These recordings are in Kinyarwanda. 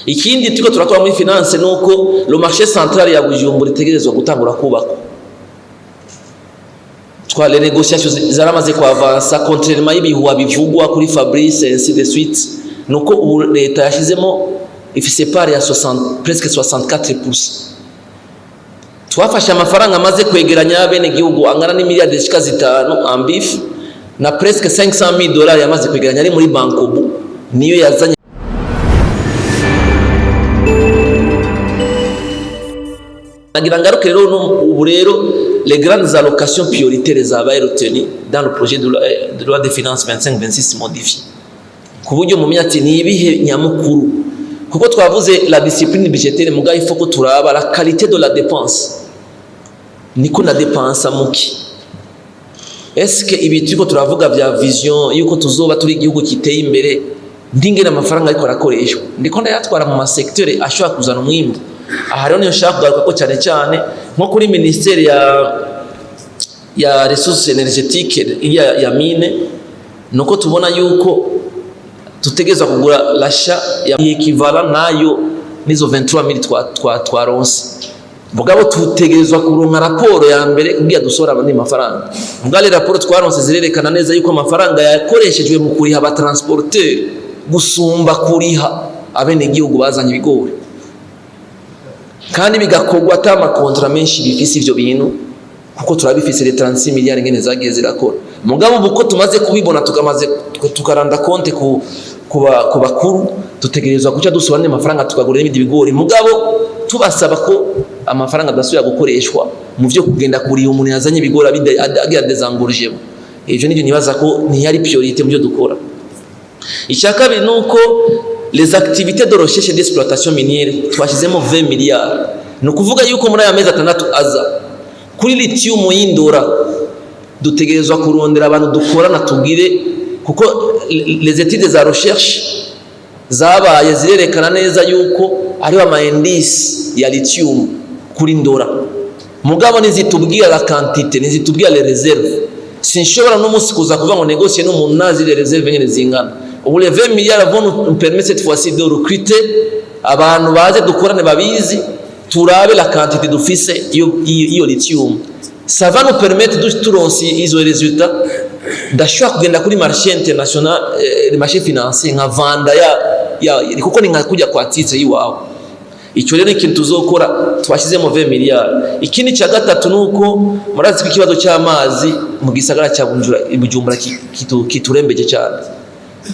Ikindi tuko turakora muri finance nuko le marché central ya Bujumbura itegerezwa gutangura kubako. Les négociations zaramaze kwa avancer contrairement y'ibihuwa bivugwa kuri Fabrice ainsi de suite. Nuko leta yashizemo ifise part ya 60 presque 64%. Twafashe amafaranga amaze kwegeranya bene gihugu angana ni miliyari zishika 5 en bif na presque $500,000 yamaze kwegeranya ari muri Bankobu niyo yazanye. Nagira ngaruke rero ubu rero les grandes allocations prioritaires zabaye retenues dans le projet de loi de finances 25-26 modifié. Kuburyo mu myaka ni ibihe nyamukuru kuko twavuze la discipline budgétaire mugaye faut ko turaba la qualité de la dépense. Niko na dépense muki. Est-ce que ibi turiko turavuga vya vision yuko tuzoba turi igihugu kiteye imbere ndingena amafaranga ariko arakoreshwa ndiko ndayatwara mu secteur ashobora kuzana umwimbo. Aha rero niyo shaka kugaruka ko cyane nko kuri ministère ya ressources énergétiques ya mine nuko tubona yuko tutegezwa kugura l'achat ya equivalent nayo nizo 23,000 twaronse. Mugabo tutegezwa kuronka raporo ya mbere kugira dusora abandi mafaranga. Mugale raporo twaronse zirerekana neza yuko amafaranga yakoreshejwe mu kuriha aba transporteur gusumba kuriha abene gihugu bazanye ibigori. Kandi bigakogwa atama kontra menshi bifise ivyo bintu kuko turabifise le 36 miliyari ngene zagiye zirakora. Mugabo buko tumaze kubibona tukaranda konte ku bakuru tutegerezwa guca dusobanura amafaranga tukagura n'ibindi bigori. Mugabo tubasaba ko amafaranga adasubira gukoreshwa mu byo kugenda kuri umuntu yazanye ibigori agira désengorgement. Ivyo nivyo nibaza ko ni yari priorité mu byo dukora. Icyakabiri nuko les activités de recherche et d'exploitation minière twashizemo 20 milliards. No kuvuga yuko muri aya mezi 6 aza kuri lithium y'indora dutegerezwa kurondera abantu dukorana tugire kuko les études za recherche zabaye zirerekana neza yuko ari ama indice ya lithium kuri ndora. Mugabo nizitubwira la quantité, nizitubwira les réserves. Sinshobora no musi kuza kuvuga ngo négocier n'umuntu nazi les réserves ngene zingana. Ubu les 20 milliards vont nous permettre cette fois-ci de recruter abantu baze dukorane babizi turabe la quantité d'office iyo lithium. Ça va nous permettre de turonsi izo résultats d'ashobora kugenda kuri marché international le marché financier nka vanda ya kuko ni nka kujya kwa titre yiwawe. Icyo rero ikintu tuzokora twashizemo 20 milliards. Ikindi cya gatatu nuko murazi ko ikibazo cy'amazi mu gisagara cya Bujumbura kiturembeje cyane.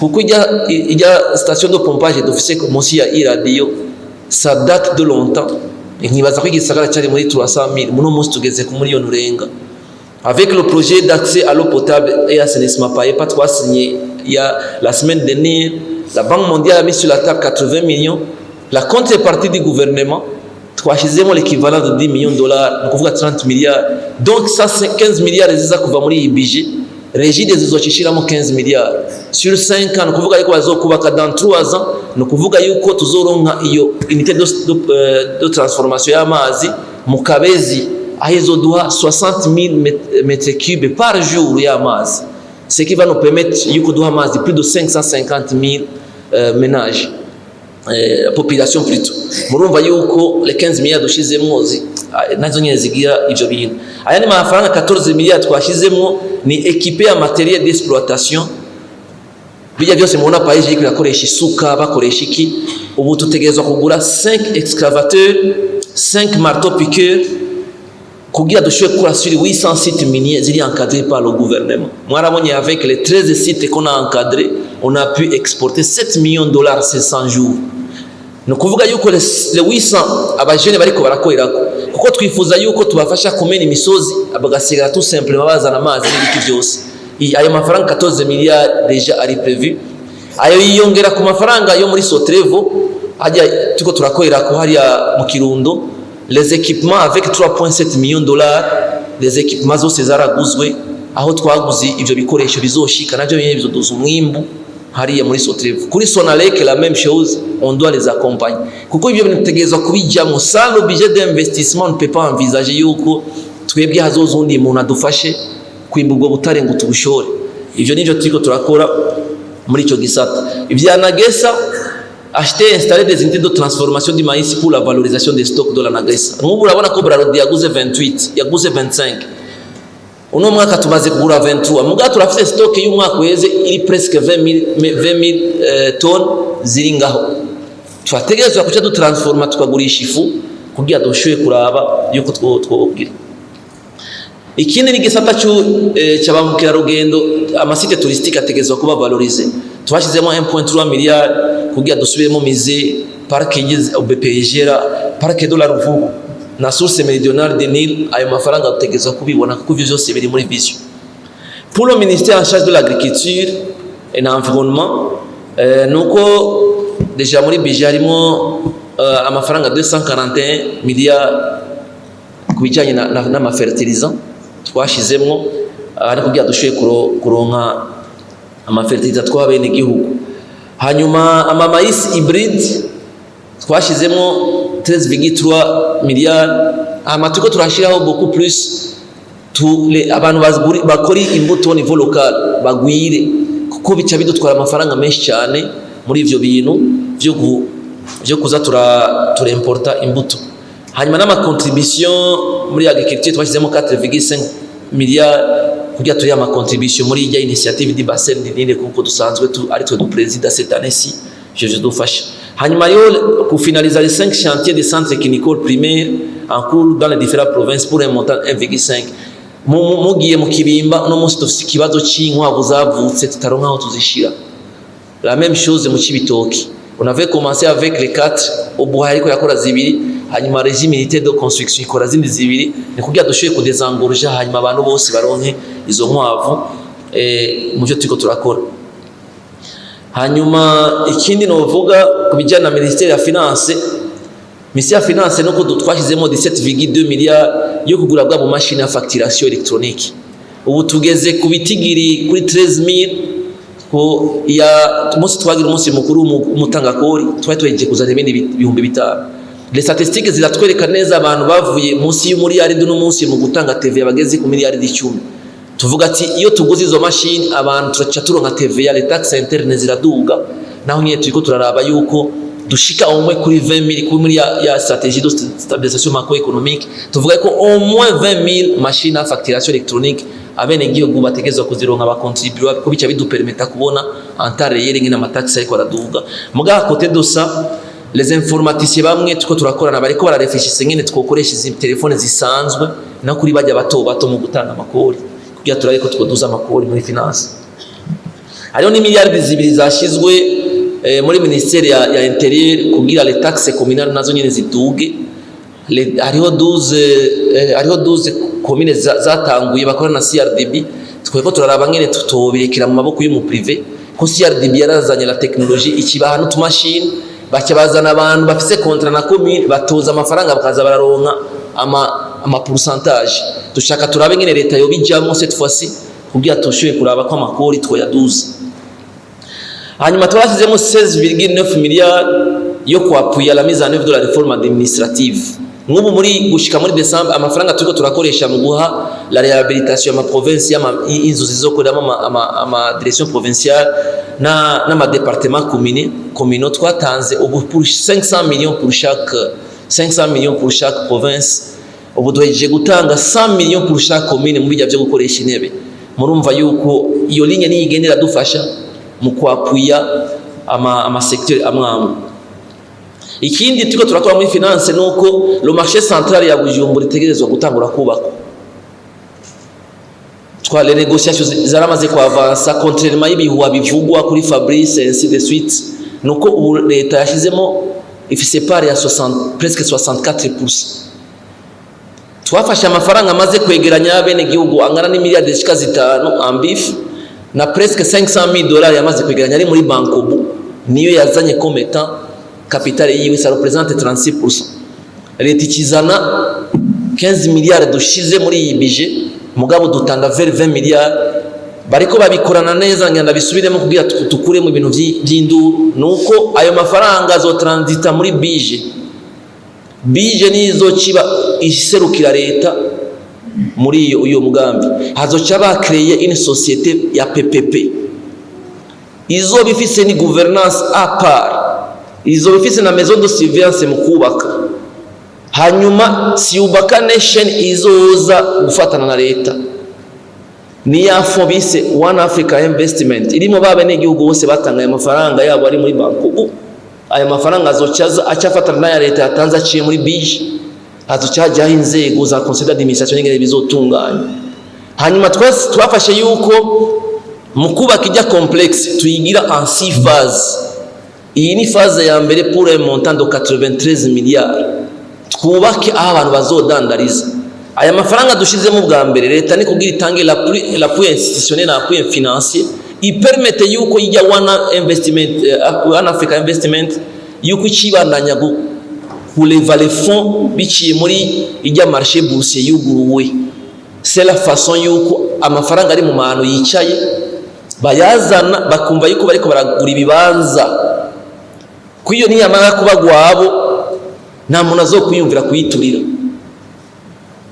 Kuko ijya station de pompage d'office munsi ya radio ça date de longtemps. Nkibaza ko igisagara cyari muri 300,000 muno munsi tugeze ku miliyoni urenga. Avec le projet d'accès à l'eau potable et assainissement payé pas signé il y a la semaine dernière, la Banque mondiale a mis sur la table 80 millions. La contrepartie du gouvernement twashizemo l'équivalent de 10 millions de dollars, donc kuvuga 30 milliards. Donc ça c'est 15 milliards ziza kuva muri iyi budget. Régie des zizocishiramo 15 milliards sur 5 ans, kuvuga yuko bazokubaka dans 3 ans, no kuvuga yuko tuzoronka iyo unité de transformation y'amazi mu Kabezi ahizo duha 60,000 mètres cubes par jour y'amazi, ce qui va nous permettre yuko duha amazi plus de 550,000 ménages, population plutôt. Murumva yuko les 15 milliards dushizemo nazo nyene zigira ivyo bintu. Aya ni mafaranga 14 milliards twashizemo ni équipé ya matériel d'exploitation. Bijya byose mubona paije yiko yakoresha isuka bakoresha iki. Ubu tutegerezwa kugura 5 excavateurs, 5 marteaux piqueurs kugira dushobore gukora sur 800 sites miniers ziri encadrés par le gouvernement. Mwarabonye avec les 13 sites qu'on a encadrés, on a pu exporter 7 millions de dollars ces 100 jours. No kuvuga yuko les 800 abajene bariko barakorerako kuko twifuza yuko tubafasha kumena imisozi abagasigara tout simplement bazana amazi n'ibiki byose. Ayo mafaranga 14 milliards déjà ari prévu. Ayo yiyongera ku mafaranga yo muri Sotrevo hajya tuko turakorera ko hari mu Kirundo les équipements avec 3.7 millions de dollars. Les équipements zose zaraguzwe aho twaguze ivyo bikoresho bizoshika navyo nyene bizoduza umwimbu hariya muri Sotrevo. Kuri Sonalek la même chose, on doit les accompagner. Kuko ibyo binategerezwa kubijyamo sans le budget d'investissement, on ne peut pas envisager yuko twebwe hazozundi umuntu adufashe kwimburwa butare ngo tubushore. Ivyo nivyo turiko turakora muri ico gisata. Ivyanagesa acheter installer des unités de transformation du maïs pour la valorisation des stocks de la Nagresa. N'ubu urabona ko Bralodi yaguze 28, yaguze 25. Uno mwaka tumaze kugura 23. Muga turafite stock y'umwaka weze iri presque 20000 tonnes ziri ngaho. Twategerezwa kuca dutransforma tukagurisha ifu kugira dushoye kuraba yuko twobwira. Ikindi ni gisata cy'abamukira rugendo, amasite touristique ategerezwa kuba valoriser. Twashizemo 1.3 miliyari kugira dusubiremo mize parke BPGera, parke de la Ruvubu na source méridionale de Nil. Ayo mafaranga dutegerezwa kubibona kuko ivyo byose biri muri vision. Pour le ministère en charge de l'agriculture et l'environnement, nuko deja muri budget harimo amafaranga 241 miliyari kubijanye na fertilisant twashizemo ari kugira dushoye kuronka amafertiliza twabene igihugu. Hanyuma amamaïs hybride twashizemo 13,3 miliyari. Amatuko turashiraho beaucoup plus abantu bakora imbuto niveau local bagwire kuko bica bidutwara amafaranga menshi cyane muri ivyo bintu byo kuza turemporta imbuto. Hanyuma n'ama contribution muri agriculture twashizemo 4,5 miliyari kugira turi ama contribution muri ijya initiative di bassin dinine kuko dusanzwe ari twe du président cette année-ci je dufasha. Hanyuma yo ku finaliser les 5 chantiers de centres cliniques primaires en cours dans les différentes provinces pour un montant 1,5. Mugiye mu Kibimba no munsi dufite ikibazo cy'inkwavu zavutse tutaronka aho tuzishira. La même chose mu Cibitoki. On avait commencé avec les 4 au Buhari ko yakora zibiri, hanyuma régime militaire de construction ikora zindi zibiri, ni kugira dushoye kudezangurja hanyuma abantu bose baronke izo nkwavu mu byo turiko turakora. Hanyuma ikindi novuga kubijyana na ministère ya finance. Ministère ya finance nuko twashizemo 17,2 miliyari yo kugura bwa machine ya facturation électronique. Ubu tugeze ku bitigiri kuri 13,000 ko ya umunsi twagira umunsi mukuru umutangakori tweje kuzana ibindi bihumbi bitanu. Les statistiques ziratwereka neza abantu bavuye munsi y'umuriyari no munsi mu gutanga TV abageze ku miliyari 10. Tuvuga ati iyo tuguze izo machine abantu turaca turonka TV ya taxe interne ziraduga, naho nyine turiko turaraba yuko dushika au moins kuri 20,000 kuri ya stratégie de stabilisation macroéconomique. Tuvuga ko au moins 20,000 machines à facturation électronique abene gihugu bategezwa kuzironka abakontribuer ko bica bidupermeta kubona antare yeringi na mataxe ariko araduga. Muga côté de ça les informaticiens bamwe tuko turakorana bariko bararefishise ngene twokoresha izi telefone zisanzwe na kuri bajya bato mu gutanga amakori kugira turabe ko twoduza amakori muri finance. Hariho ni miliyari zibiri zashizwe muri ministère ya intérieur kugira les taxes communales nazo nyene ziduge. Hariho 12 commune zatanguye bakora na CRDB. Tweko turaraba ngene tutobekera mu maboko y'umu privé ko CRDB yarazanye la technologie ikibaha n'utu machine bacha bazana abantu bafise contrat na commune batoza amafaranga bakaza bararonka ama pourcentage. Dushaka turabe ngene leta yo bijamo cette fois-ci kugira toshoye kuraba ko amakori twoyaduza. Hanyuma twashizemo 16,9 miliyari yo kwapuya la mise en œuvre de la réforme administrative. Ngubu muri gushika muri December amafaranga turiko turakoresha mu guha la réhabilitation ya ma province ya inzu zizokoramo ama direction provinciale na ma département communaux twatanze ubu pour 500 millions pour chaque province. Ubu duhejeje gutanga 100 millions pour chaque commune mu bijya byo gukoresha intebe. Murumva yuko iyo ligne ni igendera dufasha mu kwapuya ama secteur amwe. Ikindi tuko turakora muri finance nuko le marché central ya Bujumbura itegerezwa gutangura kubako. Les négociations zaramaze kwa avancer contrairement y'ibihuwa bivugwa kuri Fabrice ainsi de suite. Nuko ubu leta yashizemo ifise part ya presque 64%. Twafashe amafaranga amaze kwegeranya bene gihugu angana ni miliyari zishika 5 ambif na presque $500,000 yamaze kwegeranya ari muri Bankobu niyo yazanye kometa capital yiwe ça représente 36%. Leta ikizana 15 miliyari dushize muri iyi budget mugabo dutanga vers 20 miliyari bariko babikorana neza ngenda bisubiremo kugira tukure mu bintu by'induru nuko ayo mafaranga azotransita muri budget nizo kiba iserukira leta muri iyo mugambi hazoca ba créer une société ya PPP izo bifise ni gouvernance à part izo office na maison de surveillance mu kubaka. Hanyuma siubaka nation izoza gufatana na leta ni yafo bise One Africa Investment irimo babene igihugu bose batanga amafaranga yabo ari muri banku. Aya mafaranga azocaza acafatana na leta yatanze aciye muri bije azocajaho inzego za conseil d'administration n'ingene bizotunganya. Hanyuma twafashe yuko mu kubaka ijya complexe tuyigira en 6 phases. Iyi ni phase ya mbere pour un montant de 93 milliards. Twubake aho abantu bazodandariza. Aya mafaranga dushizemo bwa mbere leta ni kugira itange l'appui institutionnel na appui financier ipermete yuko ijya One Africa Investment yuko ikibandanya kuleva les fonds biciye muri ijya marché boursier yuguruwe. C'est la façon yuko amafaranga ari mu mahano yicaye bayazana bakumva yuko bariko baragura ibibanza kwiyo ni yamara kubagwabo nta muntu azokwiyumvira kuyiturira.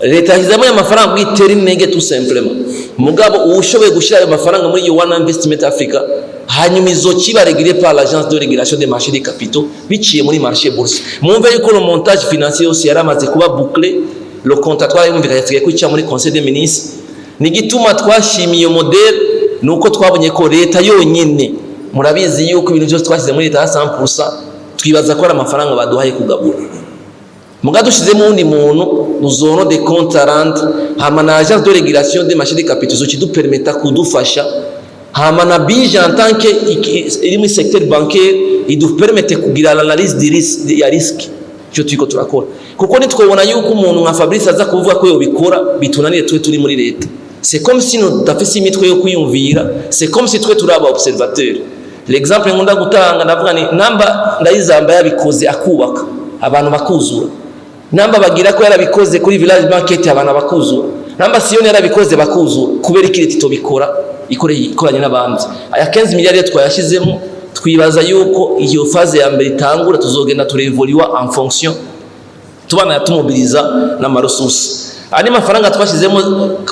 Leta yashizemo amafaranga kwitera intege tout simplement. Mugabo ushoboye gushira ayo mafaranga muri One Investment Africa hanyuma izokiba régulé par l'agence de régulation des marchés des capitaux biciye muri marché bourse. Mwumve yuko le montage financier aussi yaramaze kuba bouclé. Le contrat yumvikanye yasigaye kwica muri conseil des ministres. Ni gituma twashimiye model nuko twabonye ko leta yonyine murabizi yuko ibintu byose twashyize muri leta 100% twibaza ko ari amafaranga baduhaye kugabura. Muga dushizemo undi muntu uzono de compte rente hama na agence de régulation des marchés des capitaux zo kidupermeta kudufasha hama na bije en tant que iri mu secteur bancaire idupermete kugira l'analyse des risques cyo twiko turakora kuko nitwobona yuko umuntu nka Fabrice aza kuvuga ko yo bikora bitunanire twe turi muri leta. C'est comme si nous dafise imitwe yo kuyumvira, c'est comme si twe turi aba observateur. L'exemple ngunda gutanga ndavuga ni namba ndayizamba yabikoze akubaka abantu bakuzura, namba bagira ko yarabikoze kuri village market abantu bakuzura, namba Siyoni yarabikoze bakuzura kubera ikiriti to bikora ikoranye n'abandi. Aya 15 miliyari twayashizemo twibaza yuko iyo phase ya mbere itangura tuzogenda turevolua en fonction tubana yatumobiliza n'amaresources. Ani mafaranga twashizemo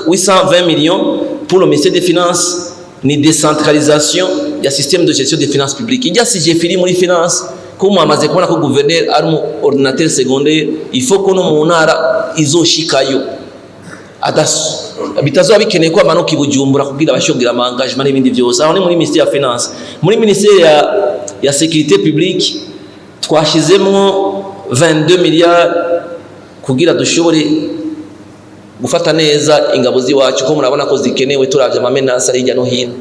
820 millions pour le ministère des finances ni décentralisation ya système de gestion des finances publiques. Il y a si j'ai fini muri finance ko mwamaze kubona ko gouverneur ari mu ordinateur secondaire il faut ko no mu ntara izoshikayo adaso bitazoba bikeneye ko amanuka ibujumbura kugira abashobora amangagement n'ibindi byose. Aho ni muri ministère ya finance. Muri ministère ya sécurité publique twashizemo 22 milliards kugira dushobore gufata neza ingabo ziwacu ko murabona ko zikenewe turavye amamenasa hirya no hino.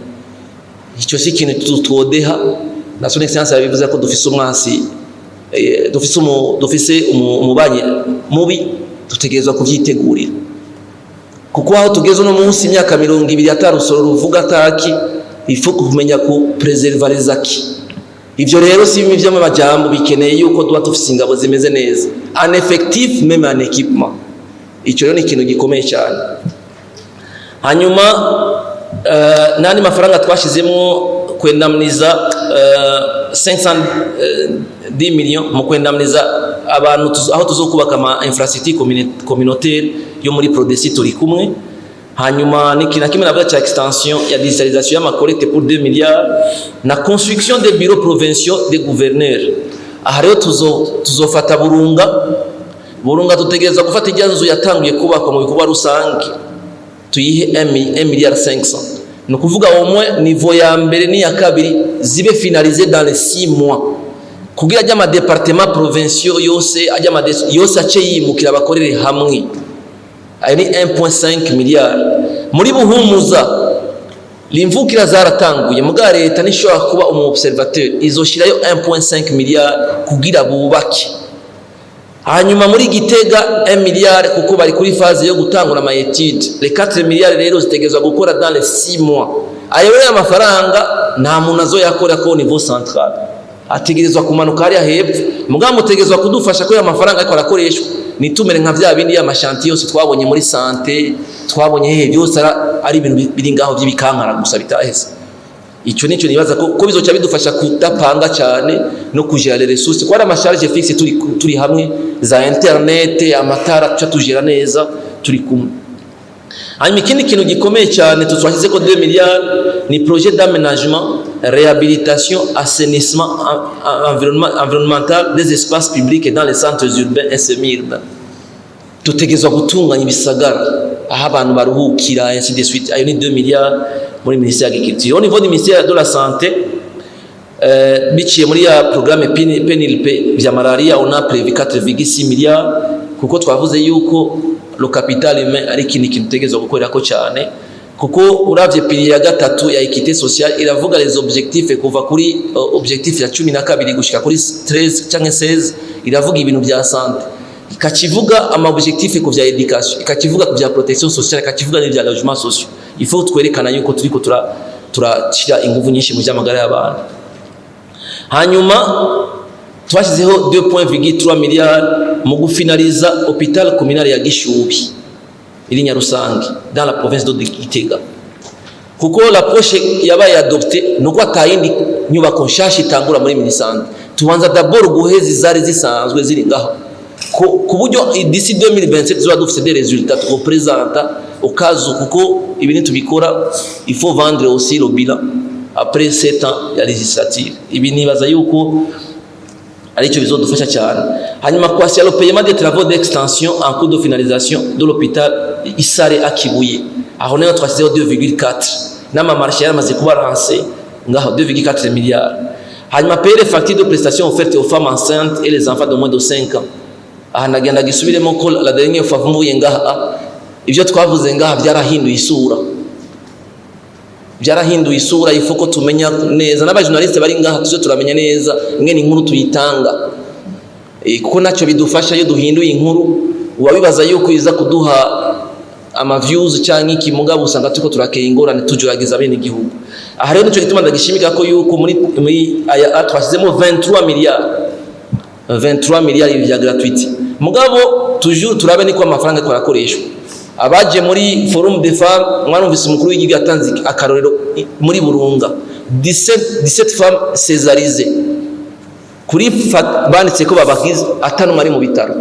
Icyo si ikintu tutodeha na son excellence yabivuze ko dufise umwasi dufise umubanye mubi dutegerezwa kuvyitegurira kuko aho tugeze no munsi imyaka 20 atarusoro ruvuga ataki ifu kumenya ku preserver les acquis. Ivyo rero si bimwe by'amajambo bikeneye yuko duha dufise ingabo zimeze neza un effectif même un équipement. Icyo rero ni ikintu gikomeye cyane. Hanyuma nani mafaranga twashizemo kwendamniza 510 millions mu kwendamniza abantu aho tuzokubaka ama infrastructure communautaire yo muri Prodesi turi kumwe. Hanyuma nikina kimwe navuga cha extension ya digitalisation ya macollecte pour 2 milliards na construction des bureaux provinciaux des gouverneurs. Aha rero tuzofata Burunga tutegereza gufata ijyanzu yatanguye kubakwa mu bikorwa rusange tuyihe 1 milliard 500. No kuvuga omwe niveau ya mbere ni ya kabiri zibe finaliser dans les 6 mois kugira ajya ama départements provinciaux yose ace yimukira bakorere hamwe. Ayo ni 1.5 milliard. Muri Buhumuza limvukira zaratanguye muga leta nishobora kuba umu observateur izoshirayo 1.5 milliard kugira bubake. Hanyuma muri Gitega 1 milliard kuko bari kuri phase yo gutangura ama études. Les 4 milliards rero zitegezwa gukora dans les 6 mois. Ayo rero amafaranga nta muntu azoyakora ko niveau central. Ategerezwa kumanuka ari hepfo. Mugambo utegezwa kudufasha ko ya mafaranga ariko arakoreshwa nitumere nka vya bindi ya mashanti yose twabonye muri santé, twabonye hehe byose ari ibintu biri ngaho by'ibikankara gusa bitaheze. Icyo nicyo nibaza ko bizoca bidufasha kudapanga cyane no kujera les ressources ko ari amasharge fixe turi hamwe za internet amatara tuca tujera neza turi kumwe. Hanyuma ikindi kintu gikomeye cyane twashyize ko 2 milliards ni projet d'aménagement réhabilitation, assainissement environnemental des espaces publics dans les centres urbains et semi-urbains. Tutegerezwa gutunganya ibisagara aho abantu baruhukira ainsi de suite. Ayo ni 2 milliards muri ministère de l'agriculture. Au niveau du ministère de la santé, biciye muri ya programme PNLP vya malaria, on a prévu 4,6 milliards kuko twavuze yuko le capital humain ari kintu kintutegerezwa gukorerako cyane, kuko uravye pilier ya gatatu ya equité sociale iravuga les objectifs kuva kuri objectif ya 12 gushika kuri 13 cyangwa 16, iravuga ibintu bya santé, ikakivuga ama objectif ku vya education, ikakivuga ku vya protection sociale, ikakivuga n'ivya logement social. Il faut twerekana yuko turiko turashira ingufu nyinshi mu by'amagara y'abantu. Hanyuma twashyizeho 2.3 milliards mu gufinaliza hôpital communal ya Gishubi iri Nyarusange dans la province de Gitega, kuko l'approche yabaye adopté nuko atayindi nyubako nshasha itangura muri minisante. Tubanza d'abord guheza izari zisanzwe ziri ngaho ku buryo d'ici 2027 tuzoba dufite des résultats ko présenta au cas kuko ibintu tubikora, il faut vendre aussi le bilan après 7 ans ya législative. Ibi nibaza yuko ari cyo bizodufasha cyane. Hanyuma kwa le paiement des travaux d'extension en cours de finalisation de l'hôpital Isare Akibuye, aho nayo twashyizeho 2,4 n'ama marché yaramaze kuba lancé ngaho 2,4 milliards. Hanyuma payer les factures de prestations offertes aux femmes enceintes et les enfants de moins de 5 ans. Aha nagenda gisubiremo ko la dernière fois mvuye ngaha ivyo twavuze ngaha byarahinduye isura, ifo ko tumenya neza n'aba journaliste bari ngaha tuzo turamenya neza ngene inkuru tuyitanga, kuko nacyo bidufasha iyo duhinduye inkuru. Uwabibaza yuko iza kuduha ama views cyangwa iki, mugabo usanga tuko turakeye ingorane tujuragiza bene igihugu. Aha rero nico gituma ndagishimika ko yuko muri aya twashizemo 23 milliards ya gratuité, mugabo toujours turabe niko amafaranga twarakoreshwa. Abaje muri forum de femmes, mwarumvise umukuru w'igihugu yatanze akarorero muri Burunga 17 femmes césarisées kuri banditse ko babakize atanu ari mu bitaro.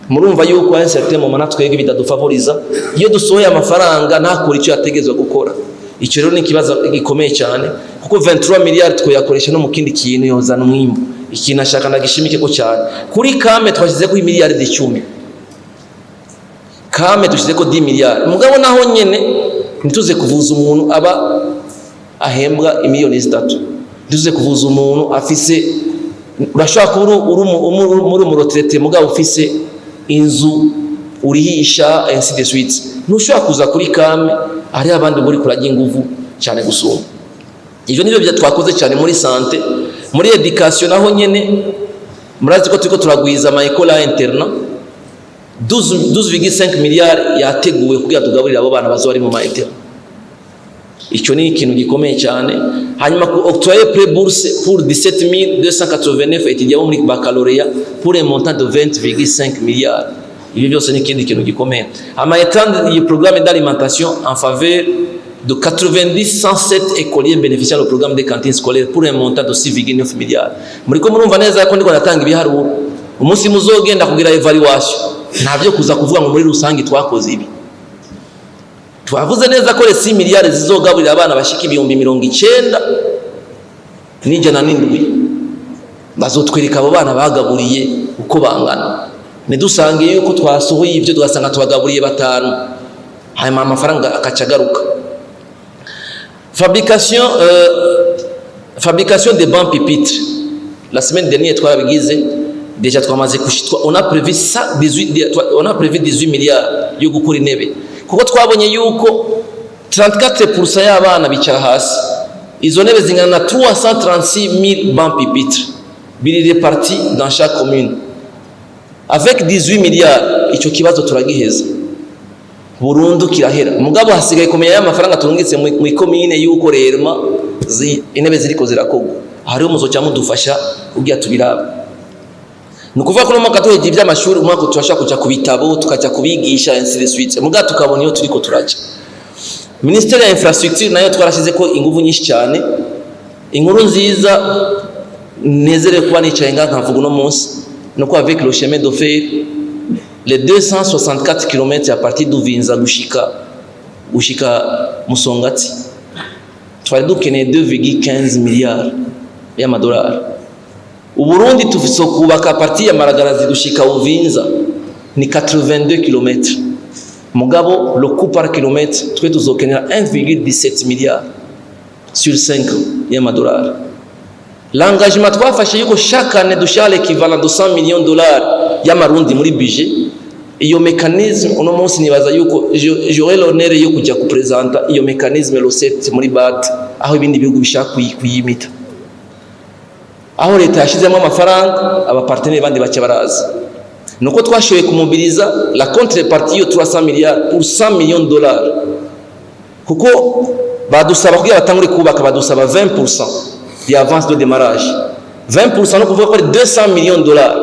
Murumva yuko à un certain moment natwege bidadufavoriza iyo dusohoye amafaranga ntakora icyo yategezwe gukora. Icyo rero ni kibazo gikomeye cyane, kuko 23 milliards twoyakoresha no mu kindi kintu yozana umwimbo. Ikintu ashaka ndagishimike ko cyane. Kuri kame twashyize ko miliyari 10, kame dushize ko 10 milliards, mugabo naho nyene nituze kuvuza umuntu aba ahembwa imiliyoni 3, nituze kuvuza umuntu afise urashaka muri mu retraite mugabo ufise inzu urihisha ainsi de suite, ntushaka kuza kuri kame ari abandi muri kurajya ingufu cyane gusumba. Ivyo nivyo bya twakoze cyane muri santé. Muri education naho nyene murazi ko turiko turagwiza ama école internat 12,5 milliards yateguwe kugira tugaburira abo bana bazo bari mu mainterne. Icyo ni ikintu gikomeye cyane. Hanyuma ku octroyer pré bourse pour 17,289 étudiants muri baccalauréat pour un montant de 20,5 milliards. Ibi byose ni ikindi kintu gikomeye. Ama étendre le programme d'alimentation en faveur de 107 écoliers bénéficiant du programme de cantine scolaire pour un montant de 6,9 milliards. Muri ko murumva neza ko ndiko natanga ibiharuro. Umunsi muzogenda kugira evaluation, ntabyo kuza kuvuga ngo muri rusangi twakoze ibi. Twavuze neza ko 6 milliards zizogaburira abana bashika 90,000 n'ijana n'indwi. Bazotwereka abo bana bagaburiye uko bangana. Nidusangiye yuko twasohoye ibyo tugasanga tubagaburiye 5, hanyuma amafaranga akacagaruka. Fabrication des bancs pupitres. La semaine dernière twarabigize déjà twamaze kushitwa, on a prévu 18 milliards yo gukora intebe, kuko twabonye yuko 34% y'abana bicara hasi. Izo ntebe zingana na 336,000 bancs pupitres biri répartis dans chaque commune. Avec 18 milliards icyo kibazo turagiheza burundu kirahera. Mugabo hasigaye komeye y'amafaranga turungitse mu commune yuko rerema intebe ziriko zirakogwa. Hariho muzoca mudufasha kugira tubiraba. Nukuvuga ko no mwaka tuheje iby'amashuri umwaka turashaka kuja ku bitabo tukaja kubigisha ainsi de suite, mugabo tukabona iyo turiko turaca. Ministère ya infrastructure nayo twarashize ko ingufu nyinshi cyane. Inkuru nziza nezere kuba nicaye nkavuga no munsi nuko avec le chemin de fer les 264 km à partir d'Uvinza gushika Musongati twari dukeneye 2,15 miliyari y'amadolari. Uburundi tufise kubaka parti ya Maragarazi gushika Uvinza ni 82 km. Mugabo le coût par kilomètre twe tuzokenera 1,17 milliard sur 5 y'amadolari. L'engagement twafashe yuko chaque année dushaka l'équivalent de 100 millions de dollars y'amarundi muri budget. Iyo mécanisme uno munsi nibaza yuko j'aurais l'honneur yo kujya ku présenter iyo mécanisme recette muri BAD aho ibindi bihugu bishaka kuyimita. Aho leta yashizemo amafaranga abapartenaires bandi bace baraza. Nuko twashoboye kumobiliza la contrepartie yo 300 milliards pour 100 millions de dollars. Kuko badusaba kugira batangure kubaka badusaba 20% d'avance de démarrage. 20% no kuvuga ko 200 millions de dollars.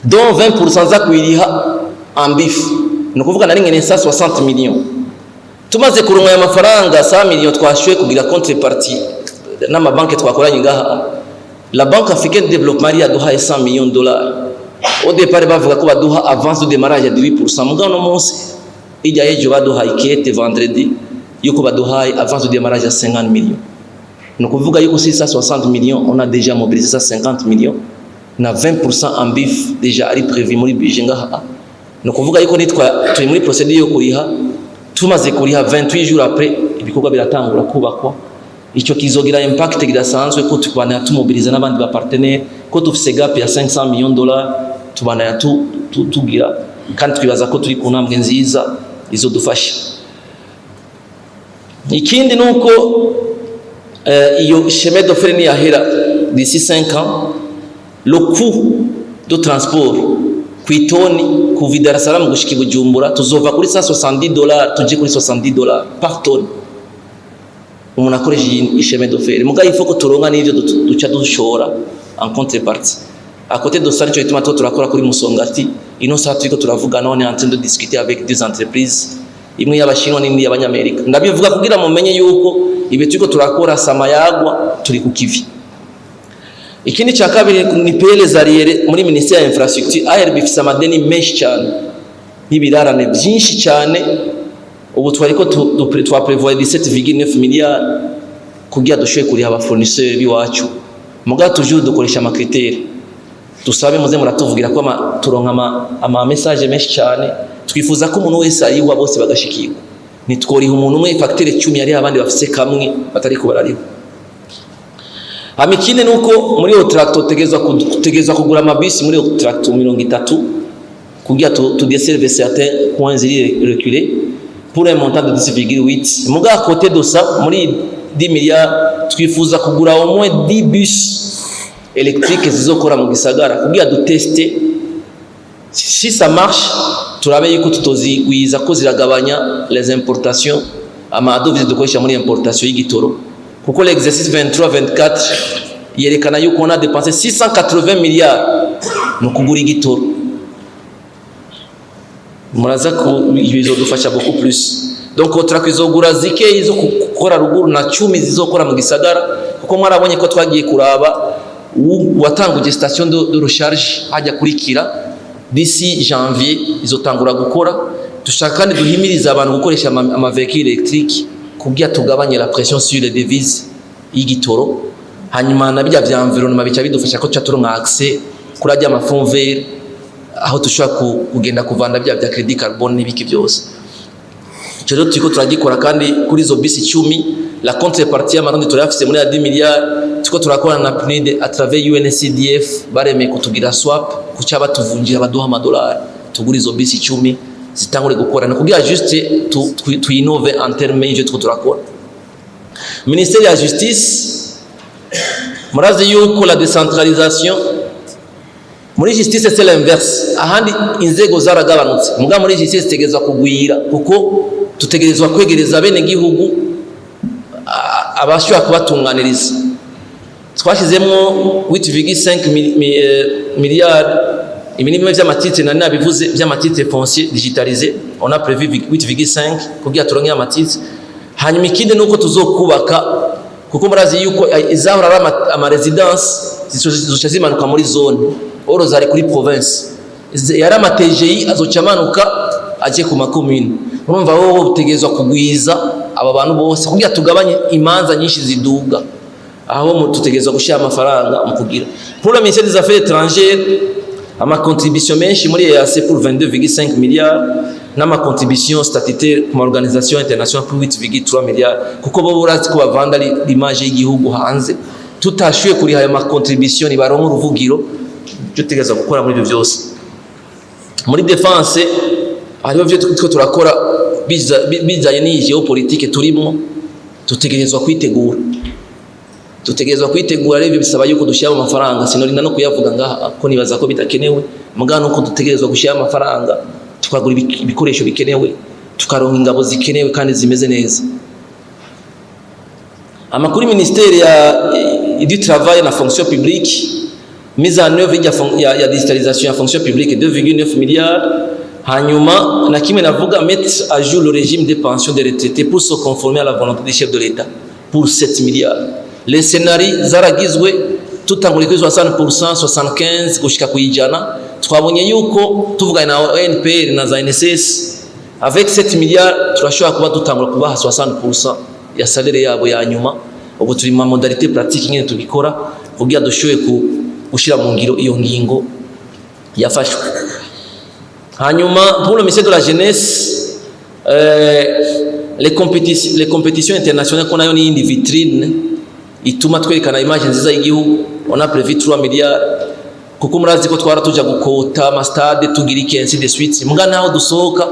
Dont 20% za kuiriha en bif. No kuvuga nari ngene 160 millions. Tumaze kurunga ya mafaranga 100 millions twashoboye kugira contrepartie n'amabanki twakoranye ngaha. La Banque africaine de développement yaduhaye 100 millions de dollars. Au départ bavuga ko baduha avance de démarrage ya 8%. Mugabo no munsi ijya ejo baduhaye ikete vendredi yuko baduhaye avance de démarrage ya 50 millions. No kuvuga yuko 660 millions on a déjà mobilisé 50 millions na 20% en bif déjà ari prévu muri budget ngaha. No kuvuga yuko nitwa turi muri procédure yo kuriha tumaze kuriha 28 jours après ibikorwa biratangura kubakwa. Icyo kizogira impact kidasanzwe ko tukubana tumobiliza n'abandi ba partenaires ko tufise gap ya 500 millions de dollars tubana tugira kandi twibaza ko turi ku ntambwe nziza izo dufasha. Ikindi nuko iyo chemin de fer ni yahera d'ici 5 ans le coût de transport kuitoni kuva Dar es Salaam gushika Bujumbura tuzova kuri 170 dollars tuje kuri 70 dollars par tonne. Umuntu akoresha isheme de fer muga ifo ko turonka n'ivyo duca dushora en contrepartie. À côté de ça, tu turakora kuri Musongati ino saa turiko turavuga none en train de discuter avec des entreprises imwe y'abashinwa n'indi y'abanyamerika. Ndabivuga kugira mumenye yuko ibe turiko turakora samayagwa turi ku kivi. Ikindi cha kabiri ni PLS ariere muri Ministère ya Infrastructure ARB ifise amadeni menshi cyane y'ibirarane byinshi cyane. Ubu twariko twaprevoye 17,9 miliyari kugira dushoye kuri aba fournisseurs biwacu. Muga toujours dukoresha amakriteri. Tusabe muze muratuvugira ko turonka ama message menshi cyane. Twifuza ko umuntu wese ariwa bose bagashikirwa. Nitworiha umuntu umwe facture 10 yari abandi bafise kamwe batari ko barariho. Amikine nuko muri yo tractor tegezwa kugura amabisi muri yo tractor 30 kugira tu desserve certains points reculés pour un montant de 10,8. Muga à côté de ça muri 10 milliards twifuza kugura au moins 10 bus électriques zizokora mu gisagara kugira du tester si ça marche turabe yuko tutozigwiza ko ziragabanya les importations amadovize dukoresha muri importation y'igitoro kuko l'exercice 23-24 yerekana yuko on a dépensé 680 milliards no kugura igitoro. Muraza ko ibizo dufasha beaucoup plus. Donc otrakizogura zike izo gukora ruguru na 10 zizokora mu gisagara kuko mwarabonye ko twagiye kuraba watanguje station de recharge hajya kurikira d'ici janvier izotangura gukora. Dushaka kandi duhimiriza abantu gukoresha ama véhicules électriques kugira tugabanye la pression sur les devises y'igitoro. Hanyuma na bijya bya environnement bica bidufasha ko turonka accès kuri ajya amafond vert aho tushaka kugenda kuvanda bya credit carbone n'ibiki byose. Cyo turiko turagikora kandi kuri zo bisi 10 la contrepartie y'amarundi turafise muri 10 milliards tuko turakora na PNID à travers UNCDF bareme kutugira swap kuca batuvunjira baduha amadolari tugura izo bisi 10 zitangure gukora no kugira juste tu innove en termes y'ivyo tuko turakora. Ministère ya Justice murazi yuko la décentralisation muri justice c'est l'inverse ahandi inzego zaragabanutse muga muri justice tegezwa kugwira kuko tutegerezwa kwegereza bene gihugu abashobora kubatunganiriza. Twashizemo 8,5 milliards iminimum vy'amatitre na nabivuze vy'amatitre foncier digitalisé on a prévu 8,5 kugira turonke amatitre. Hanyuma ikindi nuko tuzokubaka kuko murazi yuko izahora ama residence zizoca zimanuka muri zone oro zari kuri province yari ama TGI azoca manuka aje ku makomune. Urumva wowe utegezwa kugwiza aba bantu bose kugira tugabanye imanza nyinshi ziduga aho tutegerezwa gushira amafaranga mu kugira pour le ministère des affaires étrangères ama contribution menshi muri EAC pour 22,5 milliards n'ama contribution statutaire ku organisation internationale pour 8,3 milliards kuko bo burazi ko bavanda l'image y'igihugu hanze tutashuye kuri haya ma contribution baronka uruvugiro byo tegeza gukora muri byo byose muri defense hariho byo turakora bijanye n'iyi geopolitique turimo tutegerezwa kwitegura rero bisaba yuko dushya amafaranga sinorinda no kuyavuga ngaha ko nibaza ko bitakenewe mugano ko dutegerezwa gushya amafaranga tukagura ibikoresho bikenewe tukaronka ingabo zikenewe kandi zimeze neza amakuru ministère du travail na fonction publique mise en œuvre ya digitalisation ya fonction publique 2,9 milliards hanyuma na kimwe navuga mettre à jour le régime des pensions des retraités pour se conformer à la volonté du chef de l'État pour 7 milliards les scénarios zaragizwe tutangura kuri 60% 75 gushika kuyijana twabonye yuko tuvugana na NPR na za NSS avec 7 milliards turashobora kuba dutangura kubaha 60% ya salaire yabo ya nyuma ubu turi mu modalité pratique nyine tubikora kugira dushoye gushira mu ngiro iyo ngingo yafashwe hanyuma pour le ministère de la jeunesse les compétitions internationales qu'on a yo ni vitrine ituma twerekana image nziza y'igihugu on a prévu 3 milliards kuko murazi ko twara tuja gukota ma stade tugira ikensi de suite muga naho dusohoka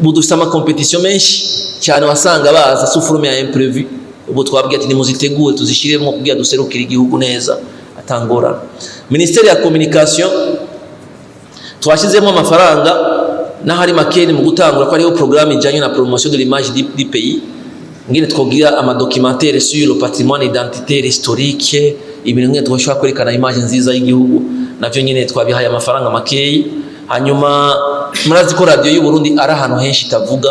budufisa ama competition menshi cyane wasanga baza sufurume ya imprévu ubu twabwiye ati nimuziteguye tuzishiremo kugira duserukira igihugu neza atangorana ministère ya communication twashizemo amafaranga na hari makeni mu gutangura ko ariyo programme ijanye na promotion de l'image du pays ngine twogira ama documentaire sur le patrimoine identitaire historique ibintu ngene twashaka kwerekana image nziza y'igihugu navyo nyine twabihaye amafaranga makeyi hanyuma murazi ko radio y'u Burundi ari ahantu henshi tavuga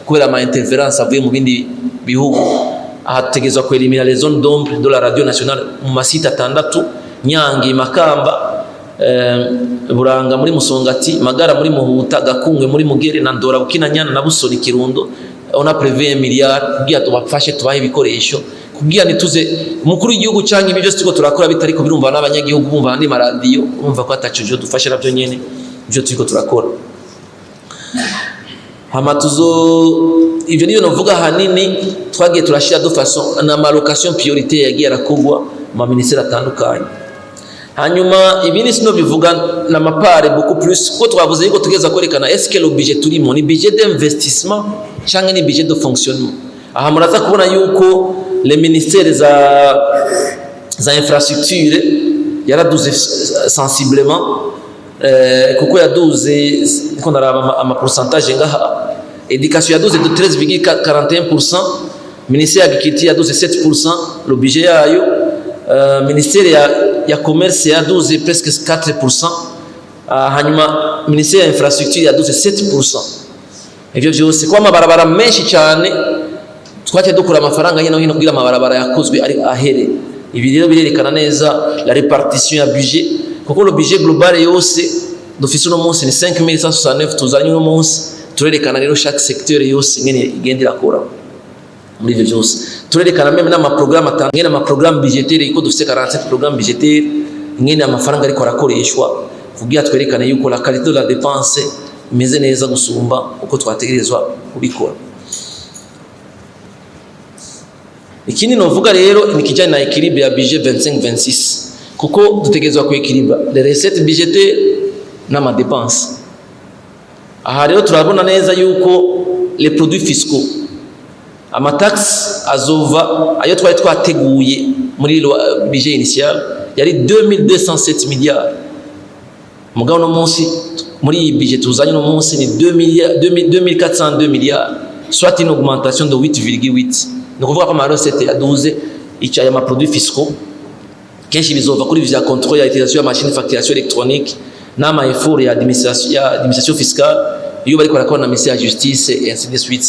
kubera ama interference avuye mu bindi bihugu ahategezwa kwelimina les zones d'ombre de la radio nationale mu masita 6 Nyange Makamba Buranga muri Musongati Magara muri Muhuta Gakungwe muri Mugere na Ndora Bukinanyana na Busoni Kirundo on a prévu 1 milliard kugira tubafashe tubahe ibikoresho kugira nituze umukuru w'igihugu cyangwa ibyo byose turakora bitari ko birumva n'abanyagihugu bumva andi maradiyo bumva ko atacujo dufashe nabyo nyene ibyo turiko turakora ivyo niyo novuga hanini twagiye turashira de façon na allocation priorité yagiye arakugwa mu ministère atandukanye hanyuma ibindi sino bivuga na mapare beaucoup plus ko twavuze yuko tugeza kwerekana est-ce que le budget turimo ni budget d'investissement cyangwa ni budget de fonctionnement aha muraza kubona yuko les ministères za infrastructure yaraduze sensiblement kuko yaduze ko naraba ama pourcentage ngaha éducation yaduze de 13,41%, ministère y'agriculture yaduze 7%, le budget yayo ministère ya commerce yaduze presque 4%, hanyuma ministère ya infrastructure yaduze 7%. Ivyo byose kwa mabarabara menshi cyane twaje dukura amafaranga hino hino kugira amabarabara yakozwe ari ahere. Ibi rero birerekana neza la répartition ya budget kuko le budget global yose dufise no munsi ni 5169 tuzanye no munsi turerekana rero chaque secteur yose ngene igendera kora muri ivyo byose turerekana meme na programme atangene ama programme budgetaire iko dufise 47 programme budgetaire ngene amafaranga ariko arakoreshwa kugira twerekane yuko la qualité de la dépense imeze neza gusumba uko twategerezwa kubikora. Ikindi novuga rero ni kijanye na équilibre ya budget 25-26 kuko dutegerezwa ku équilibre les recettes budgétaires na ma dépense. Aha rero turabona neza yuko les produits fiscaux ama tax azova ayo twari twateguye muri budget initial yari 2207 milliards mugabo no munsi muri budget tuzanye no munsi ni 2402 milliards soit une augmentation de 8,8. Donc on voit comme la recette ya 12 icaya ma produits fiscaux kenshi bizova kuri vya contrôle ya utilisation ya machine facturation électronique na ma effort ya administration fiscale iyo bari korakora na ministère ya justice et ainsi de suite.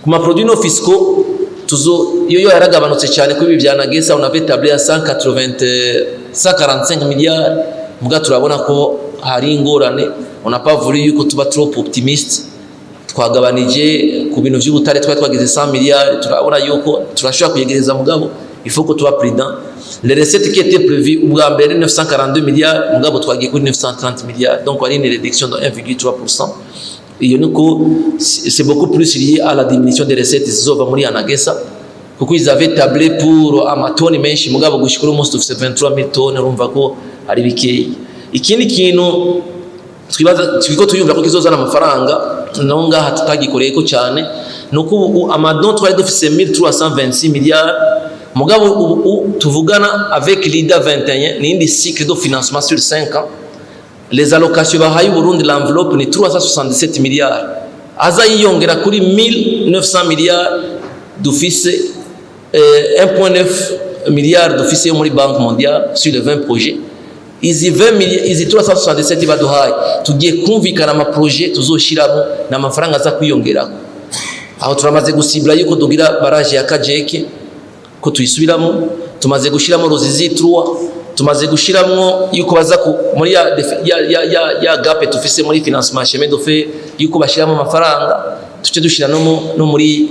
Kuma produits non fiscaux tuzo yo yaragabanutse cyane kuri byanagesa on avait tablé à 145 milliards muga turabona ko hari ingorane on n'a pas voulu yuko tuba trop optimiste twagabanije ku bintu by'ubutare twagize 100 miliyari, turabona yuko turashobora kuyegereza mugabo il faut que tu sois prudent. Les recettes qui étaient prévues ubwa mbere 942 milliards mugabo twagiye kuri 930 milliards, donc il y a une réduction de 1,3%. Et c'est beaucoup plus lié à la diminution des recettes zizova muri Anagesa, kuko ils avaient tablé pour amatoni menshi mugabo gushikura umunsi dufite 23 000 tonnes, urumva ko ari bikeyi. Ikindi kintu twibaza twiko tuyumva ko kizozana amafaranga no ngaha tutagikoreye ko cyane nuko amadon twari dufite 1326 milliards mugabo ubu tuvugana avec l'IDA 21 n'indi cycle de financement sur 5 ans. Les allocations bahaye Burundi, l'enveloppe ni 377 milliards, aza yiyongera kuri 1900 milliards dufise 1,9 milliards dufise muri Banque mondiale sur les 20 projets. Izi 377 baduhaye tugiye kumvikana ama projet tuzoshiramo na mafaranga aza kwiyongera aho turamaze gusibira yuko dugira barage ya Kajeke ko tuyisubiramo, tumaze gushiramo Ruzizi 3, tumaze gushiramo yuko baza muri ya gap tufise muri financement chemin de fer yuko bashiramo amafaranga tuce dushira no muri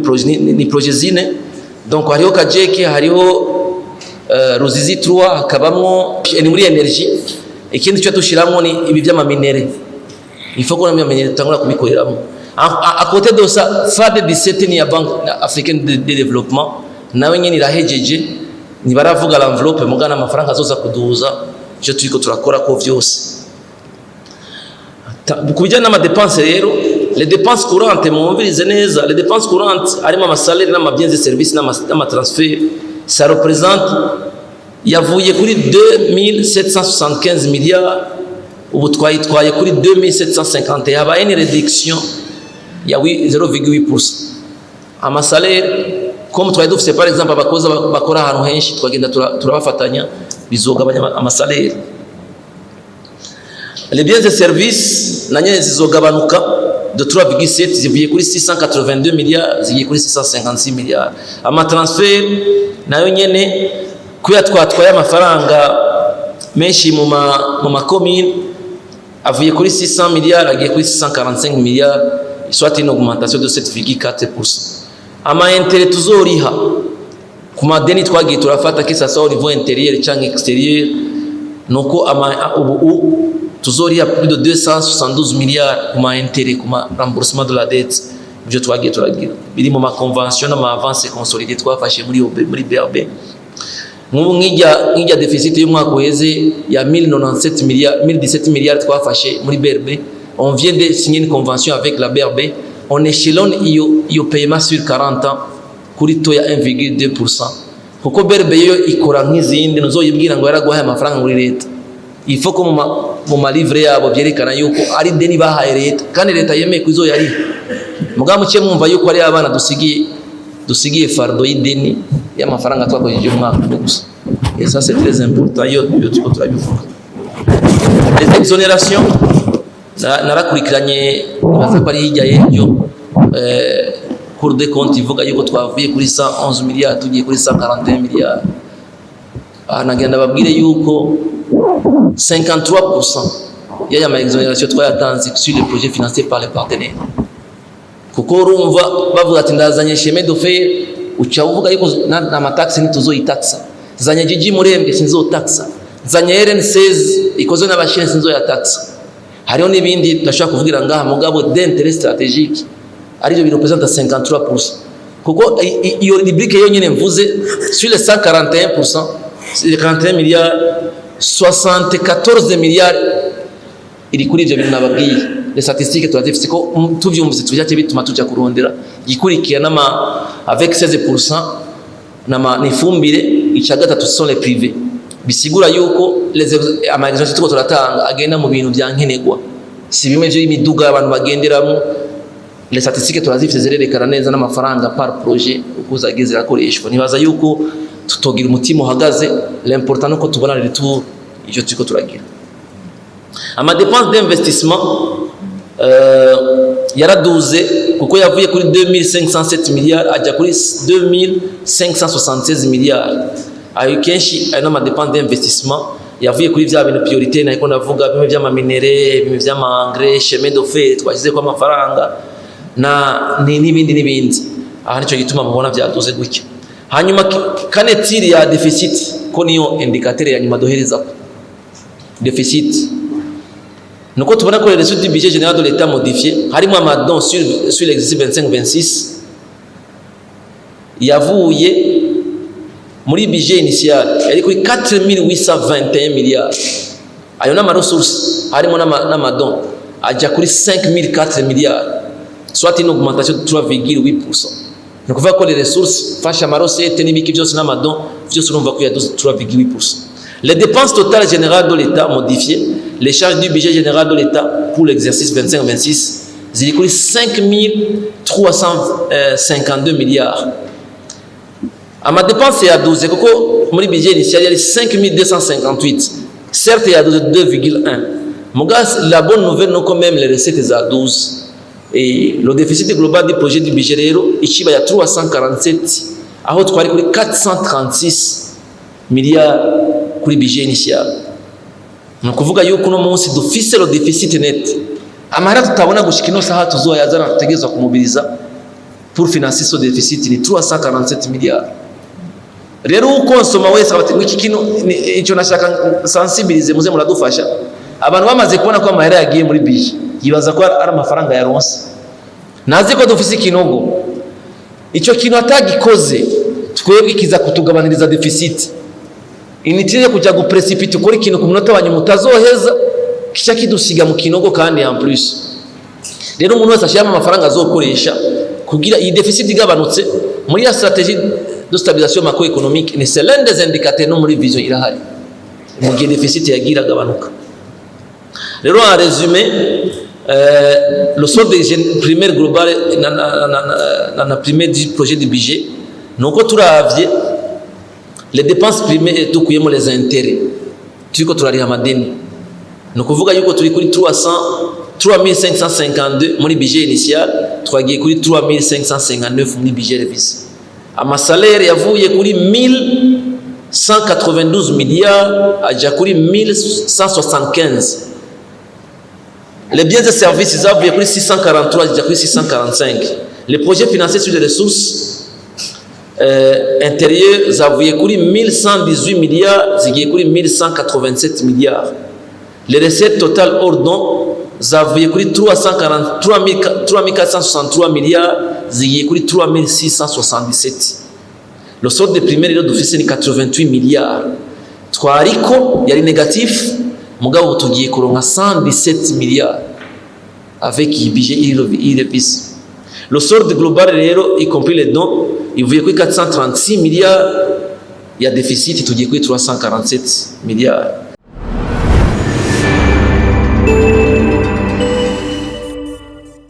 projet ni projet zine. Donc hariho Kajeke, hariho Ruzizi 3, hakabamwo ni muri energie. Ikindi cyo dushiramo ni ibi by'ama minere, il faut ko na minere tangura kubikoreramo. À côté de ça, FAD 17 ni ya Banque africaine de développement nawe nyine irahejeje, ni baravuga l'enveloppe mugana amafaranga azoza kuduza je turiko turakora ko vyose. Kubijana n'ama dépenses rero, les dépenses courantes mwumvirize neza, les dépenses courantes arimo amasalaire n'ama biens et services n'ama transfert, ça représente yavuye kuri 2775 milliards, ubu twayitwaye kuri 2750, yabaye une réduction ya 0,8%. Amasalaire comme twari dufite par exemple abakozi bakora ahantu henshi twagenda turabafatanya bizogabanya amasalaire. Les biens et services nanye zizogabanuka de 3,7 zivuye kuri 682 milliards zigiye kuri 656 milliards. Ama transfert nayo nyene kuya twatwaye amafaranga menshi mu commune avuye kuri 600 milliards agiye kuri 645 milliards, soit une augmentation de 7,4%. Ama intérêt tuzoriha ku madeni twagiye turafata kisa sawa au niveau intérieur cyangwa extérieur, nuko ubu tuzoriha plus de 272 milliards kuma intérêt kuma remboursement de la dette byo twagiye turagira biri mu ma convention na ma avance consolidée twafashe muri BRB. Nk'ubu nk'ijya déficit y'umwaka uheze ya 1097 milliards 1017 milliards twafashe muri BRB, on vient de signer une convention avec la BRB, on échelonne iyo paiement sur 40 ans kuri to ya 1,2%, kuko BRB yo ikora nk'izindi nuzoyibwira ngo yaraguhaye amafaranga muri leta. Il faut ko mu malivre yabo byerekana yuko ari deni bahaye leta kandi leta yemeye kuzo yari mugabo muke mwumva yuko ari abana dusigiye fardo y'ideni y'amafaranga twakojeje umwaka gusa. Et ça c'est très important, yo tuko turabivuga. Les exonérations narakurikiranye baza ko ari hirya y'ibyo Cour des comptes ivuga yuko twavuye kuri 111 milliards tugiye kuri 141 milliards. Nagenda babwire yuko 53% yaya ma exonération twayatanze sur les projets financés par les partenaires. Kuko urumva bavuga ati ndazanye chemin de fer, uca uvuga yuko na mataxi ntituzoyitaxa, zanye jiji murembwe sinzotaxa, zanye RN16 ikoze n'abashinze sinzoyataxa. Hariho n'ibindi ndashaka kuvugira ngaha mugabo d'intérêt stratégique ari byo représente 53%. Kuko iyo rubrique yonyine mvuze sur les 141%, c'est 41 milliards, 74 milliards iri kuri ibyo bintu nababwiye. Les statistiques turazifite ko tuvyumvise tujya bituma tujya kurondera gikurikiye avec 16% n'ifumbire, ica gatatu sont les privés, bisigura yuko amagazine tuko turatanga agenda mu bintu bya nkenegwa, si bimwe byo imiduga abantu bagenderamo. Les statistiques turazifite zererekana neza n'amafaranga par projet uko zageze rakoreshwa. Nibaza yuko tutogira umutima uhagaze, l'important nuko tubona retour icyo tuko turagira. Ama dépenses d'investissement yaraduze kuko yavuye kuri 2507 milliards ajya kuri 2576 milliards. Ayo kenshi ayo n'ama dépenses d'investissement yavuye kuri vya bintu priorité nako ndavuga bimwe by'amaminere, bimwe by'amangre, chemin de fer twashyize kwa amafaranga na n'ibindi. Aha nico gituma mubona byaduze gutyo. Hanyuma kanetiri ya deficit ko niyo indicateur ya nyuma dohereza ko deficit nuko tubona ko les du budget général de l'État modifié harimo amadon sur l'exercice 25-26 yavuye muri budget initial yari kuri 4821 milliards. Ayo na ressources harimo n'amadon ajya kuri 5004 milliards, soit une augmentation de 3,8%. Nous pouvons que les ressources face à ma recette n'ibiki byose n'amadon byose urumva ko yaduze 3,8%. Les dépenses totales générales de l'État modifiées, les charges du budget général de l'État pour l'exercice 25-26 ziri kuri 5352 milliards. Ama dépenses yaduze kuko muri budget initial yari 5258, certes yaduze 2,1. Mugas la bonne nouvelle non quand même les recettes à 12. Et le déficit global du projet du budget rero ikiba ya 347 aho twari kuri 436 milliards kuri budget initial. Nukuvuga yuko no munsi dufise le déficit net. Amahera tutabona gushika ino saha tuzoyazana tutegezwa kumubiriza pour financer ce déficit ni 347 milliards. Rero ukonsoma wese abati iki kino ico nashaka sensibiliser muze muradufasha. Abantu bamaze kubona ko amahera yagiye muri budget yibaza ko ari amafaranga ya ronse. Nazi ko dufise ikinogo. Ico kintu atagikoze twebwe kiza kutugabaniriza deficit. Initire kujya guprecipitate ukora ikintu ku munota wanyu mutazoheza kica kidusiga mu kinogo kandi en plus. Rero umuntu wese ashiyama amafaranga azokoresha kugira iyi deficit igabanutse muri ya stratégie de stabilisation macroéconomique ni c'est l'un des indicateurs no muri vision irahari. Mu gihe deficit yagira agabanuka. Rero en résumé le solde primaire global na primaire du projet du budget nuko turavye les dépenses primaires dukuyemo les intérêts turiko turariha amadeni nukuvuga yuko turi kuri 3552 muri budget initial twagiye kuri 3559 muri budget révisé. Ama salaire yavuye kuri 1192 milliards aja kuri 1175. Les biens et services ils avaient pris 643 déjà pris 645. Les projets financés sur les ressources intérieures ils avaient pris 1118 milliards, ils pris 1187 milliards. Les recettes totales hors don ils avaient pris 3463 milliards, ils pris 3677. Le solde primaire de l'office ni 88 milliards. Twariko yari négatif. Mugabo tugiye kuronka 117 milliards avec budget irrévisé. Le solde global rero y compris les dons il voyait que 436 milliards, il y a déficit tugiye kuri 347 milliards.